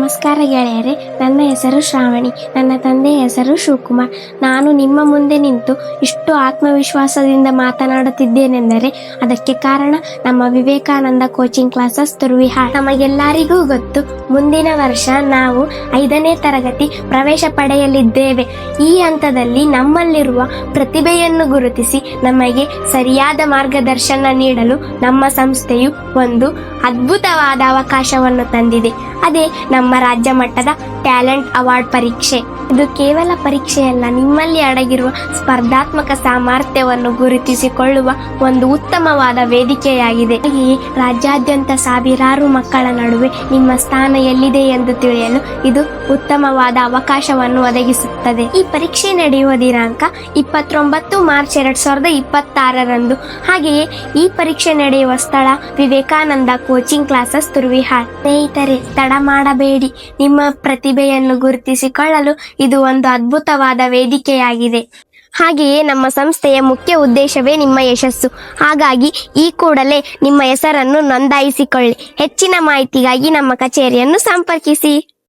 ನಮಸ್ಕಾರ ಗೆಳೆಯರೇ, ನನ್ನ ಹೆಸರು ಶ್ರಾವಣಿ. ನನ್ನ ತಂದೆಯ ಹೆಸರು ಶಿವಕುಮಾರ್. ನಾನು ನಿಮ್ಮ ಮುಂದೆ ನಿಂತು ಇಷ್ಟು ಆತ್ಮವಿಶ್ವಾಸದಿಂದ ಮಾತನಾಡುತ್ತಿದ್ದೇನೆಂದರೆ ಅದಕ್ಕೆ ಕಾರಣ ನಮ್ಮ ವಿವೇಕಾನಂದ ಕೋಚಿಂಗ್ ಕ್ಲಾಸಸ್ ತುರುವಿಹಾಳ್. ನಮಗೆಲ್ಲರಿಗೂ ಗೊತ್ತು, ಮುಂದಿನ ವರ್ಷ ನಾವು 5ನೇ ತರಗತಿ ಪ್ರವೇಶ ಪಡೆಯಲಿದ್ದೇವೆ. ಈ ಹಂತದಲ್ಲಿ ನಮ್ಮಲ್ಲಿರುವ ಪ್ರತಿಭೆಯನ್ನು ಗುರುತಿಸಿ ನಮಗೆ ಸರಿಯಾದ ಮಾರ್ಗದರ್ಶನ ನೀಡಲು ನಮ್ಮ ಸಂಸ್ಥೆಯು ಒಂದು ಅದ್ಭುತವಾದ ಅವಕಾಶವನ್ನು ತಂದಿದೆ. ಅದೇ ನಮ್ಮ ರಾಜ್ಯ ಮಟ್ಟದ ಟ್ಯಾಲೆಂಟ್ ಅವಾರ್ಡ್ ಪರೀಕ್ಷೆ. ಇದು ಕೇವಲ ಪರೀಕ್ಷೆಯಲ್ಲ, ನಿಮ್ಮಲ್ಲಿ ಅಡಗಿರುವ ಸ್ಪರ್ಧಾತ್ಮಕ ಸಾಮರ್ಥ್ಯವನ್ನು ಗುರುತಿಸಿಕೊಳ್ಳುವ ಒಂದು ಉತ್ತಮವಾದ ವೇದಿಕೆಯಾಗಿದೆ. ಹಾಗೆಯೇ ರಾಜ್ಯಾದ್ಯಂತ ಸಾವಿರಾರು ಮಕ್ಕಳ ನಡುವೆ ನಿಮ್ಮ ಸ್ಥಾನ ಎಲ್ಲಿದೆ ಎಂದು ತಿಳಿಯಲು ಇದು ಉತ್ತಮವಾದ ಅವಕಾಶವನ್ನು ಒದಗಿಸುತ್ತದೆ. ಈ ಪರೀಕ್ಷೆ ನಡೆಯುವ ದಿನಾಂಕ 29 ಮಾರ್ಚ್ 2026ರಂದು. ಹಾಗೆಯೇ ಈ ಪರೀಕ್ಷೆ ನಡೆಯುವ ಸ್ಥಳ ವಿವೇಕಾನಂದ ಕೋಚಿಂಗ್ ಕ್ಲಾಸಸ್ ತುರುವಿಹಾಳ್. ಸ್ನೇಹಿತರೆ, ತಡ ಮಾಡಬೇಡಿ. ನಿಮ್ಮ ಪ್ರತಿಭೆಯನ್ನು ಗುರುತಿಸಿಕೊಳ್ಳಲು ಇದು ಒಂದು ಅದ್ಭುತವಾದ ವೇದಿಕೆಯಾಗಿದೆ. ಹಾಗೆಯೇ ನಮ್ಮ ಸಂಸ್ಥೆಯ ಮುಖ್ಯ ಉದ್ದೇಶವೇ ನಿಮ್ಮ ಯಶಸ್ಸು. ಹಾಗಾಗಿ ಈ ಕೂಡಲೇ ನಿಮ್ಮ ಹೆಸರನ್ನು ನೋಂದಾಯಿಸಿಕೊಳ್ಳಿ. ಹೆಚ್ಚಿನ ಮಾಹಿತಿಗಾಗಿ ನಮ್ಮ ಕಚೇರಿಯನ್ನು ಸಂಪರ್ಕಿಸಿ.